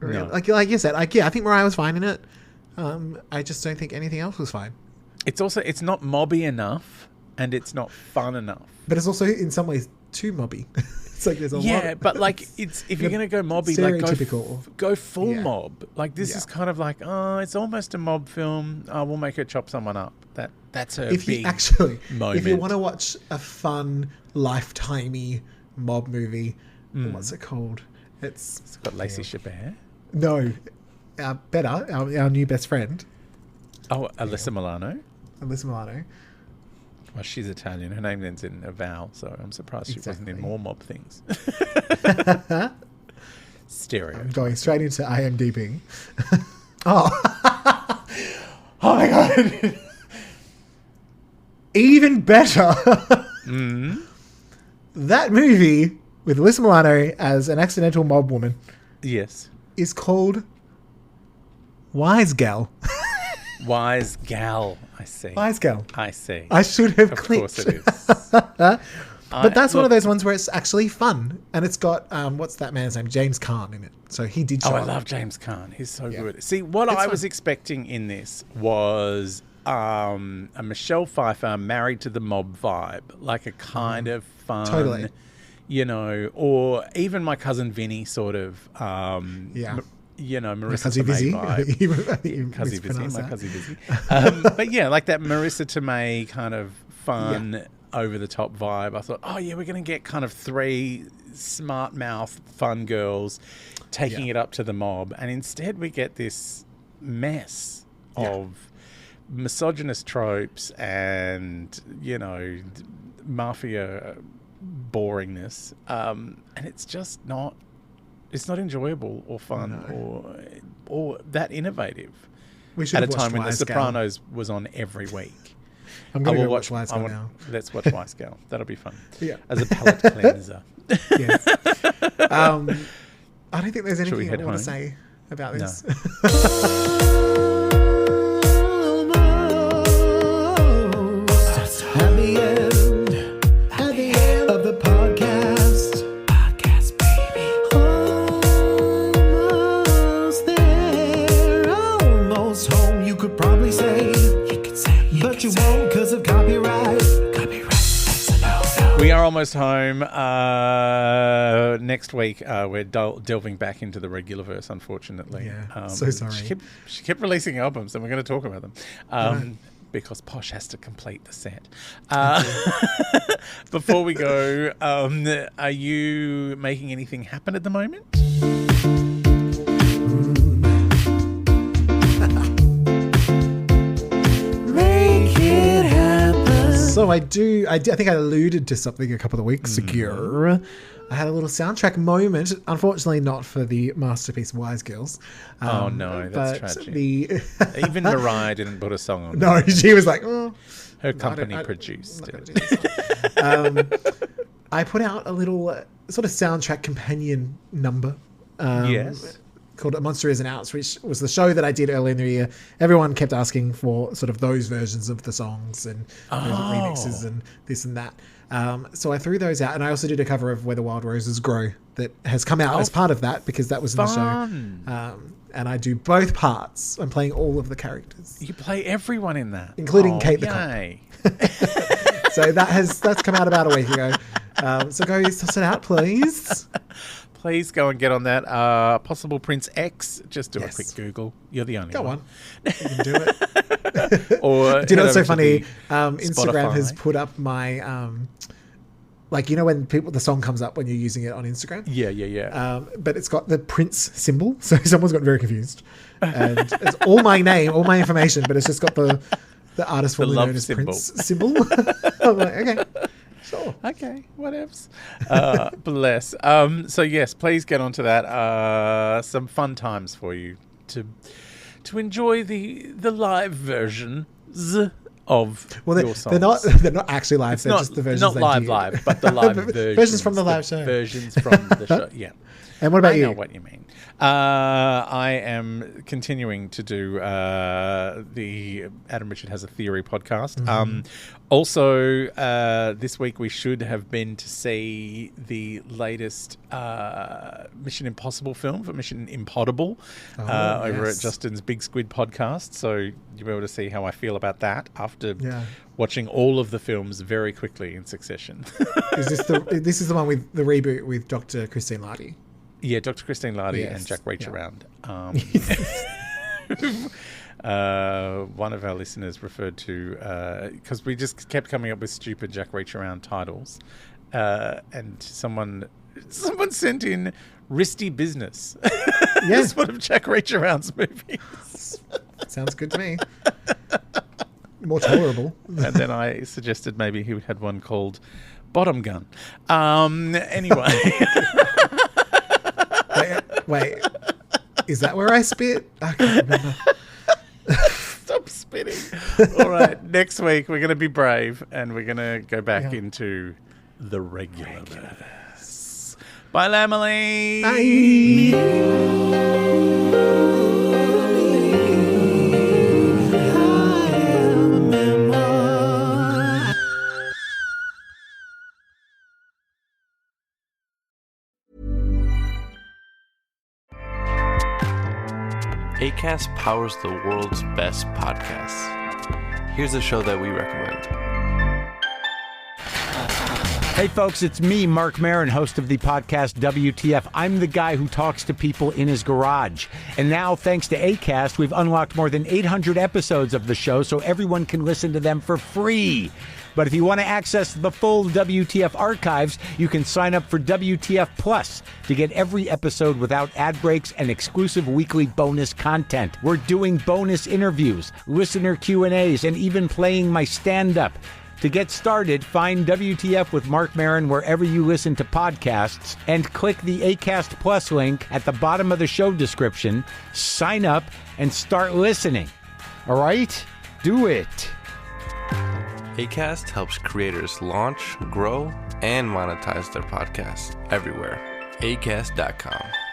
No. Like you said, I think Mariah was fine in it. I just don't think anything else was fine. It's not mobby enough and it's not fun enough. But it's also in some ways too mobby. It's like there's a lot. Yeah, but like it's if you're gonna go mobby, like stereotypical. go full Yeah. mob. Like this is kind of like, it's almost a mob film. We'll make her chop someone up. That's her If big you actually, moment. if you want to watch a fun, lifetimey mob movie, what's it called? It's got Lacey Chabert. No, our new best friend, Oh, Alyssa Milano. Alyssa Milano. Well, she's Italian. Her name ends in a vowel, so I'm surprised she wasn't in Exactly. more mob things. Stereo. I'm going straight into IMDb. Oh my god! Even better. That movie with Alyssa Milano as an accidental mob woman Yes. is called WiseGirls. Wise gal. I see. WiseGirls. I see. I should have Of clicked. course it is. But that's one of those ones where it's actually fun, and it's got what's that man's name? James Caan in it. So he did. Oh, show I up. love James Caan. He's so good. See, what I fun. was expecting in this was a Michelle Pfeiffer Married to the Mob vibe, like a kind of fun, Totally. you know, or even My Cousin Vinny sort of, you know, Marissa Tomei vibe. My Cousin Vizzy. But yeah, like that Marissa Tomei kind of fun, over the top vibe. I thought, oh yeah, we're going to get kind of 3 smart mouth fun girls taking it up to the mob, and instead we get this mess of misogynist tropes and, you know, mafia boringness, and it's just not enjoyable or fun or that innovative at a time when The Sopranos was on every week. I'm going to go watch WiseGirls now. Let's watch WiseGirls. That'll be fun. Yeah. As a palate cleanser. Yes. I don't think there's anything I want to say about this. At the end of the podcast. Podcast, baby. Almost there. Almost home, you could probably say. But you won't because of copyright. We are almost home. Next week, we're delving back into the regular verse, unfortunately. Yeah, so sorry. She kept releasing albums, and we're going to talk about them. Because Posh has to complete the set. Before we go, are you making anything happen at the moment? So I think I alluded to something a couple of weeks ago. I had a little soundtrack moment, unfortunately not for the masterpiece WiseGirls. Oh no, that's tragic. Even Mariah didn't put a song on. No, she was like, oh. Her company produced it. I put out a little sort of soundtrack companion number. Yes. Called A Monster Isn't Out, which was the show that I did earlier in the year. Everyone kept asking for sort of those versions of the songs and remixes and this and that. So I threw those out, and I also did a cover of Where the Wild Roses Grow that has come out as part of that because that was in the show. And I do both parts. I'm playing all of the characters. You play everyone in that, including Kate the Cop. So that's come out about a week ago. So go suss it out, please. Please go and get on that. Possible Prince X. Just do a quick Google. You're the only one. Go on. You can do it. Or do you know what's so funny? Instagram has put up my... like, you know when the song comes up when you're using it on Instagram? Yeah. But it's got the Prince symbol. So someone's got very confused. And it's all my name, all my information, but it's just got the artist formerly known as Prince symbol. I'm like, okay. Sure. Okay, whatevs. Bless. So yes, please get onto that. Some fun times for you to enjoy the live versions of your songs. They're not actually live. They're just the versions. Not live, but the live versions from the live show. Versions from the show. Yeah. And what about you? I know what you mean. I am continuing to do the Adam Richard Has a Theory podcast. Also, this week we should have been to see the latest Mission Impossible film for Mission Impodible over at Justin's Big Squid podcast. So you'll be able to see how I feel about that after watching all of the films very quickly in succession. This is the one with the reboot with Dr. Christine Lardy. Yeah, Dr. Christine Lardy and Jack Reacher Round. One of our listeners referred to, because we just kept coming up with stupid Jack Reacher Round titles, and someone sent in Risty Business. That's one of Jack Reacher Round's movies. Sounds good to me. More tolerable. And then I suggested maybe he had one called Bottom Gun. Anyway. Wait, is that where I spit? I can't remember. Stop spitting. All right, next week we're going to be brave and we're going to go back into the regular verse. Bye, Lamely. Bye. Acast powers the world's best podcasts. Here's a show that we recommend. Hey folks, it's me, Mark Maron, host of the podcast WTF. I'm the guy who talks to people in his garage. And now, thanks to Acast, we've unlocked more than 800 episodes of the show so everyone can listen to them for free. But if you want to access the full WTF archives, you can sign up for WTF Plus to get every episode without ad breaks and exclusive weekly bonus content. We're doing bonus interviews, listener Q&As, and even playing my stand-up. To get started, find WTF with Mark Maron wherever you listen to podcasts and click the Acast Plus link at the bottom of the show description. Sign up and start listening. All right? Do it. Acast helps creators launch, grow, and monetize their podcasts everywhere. Acast.com.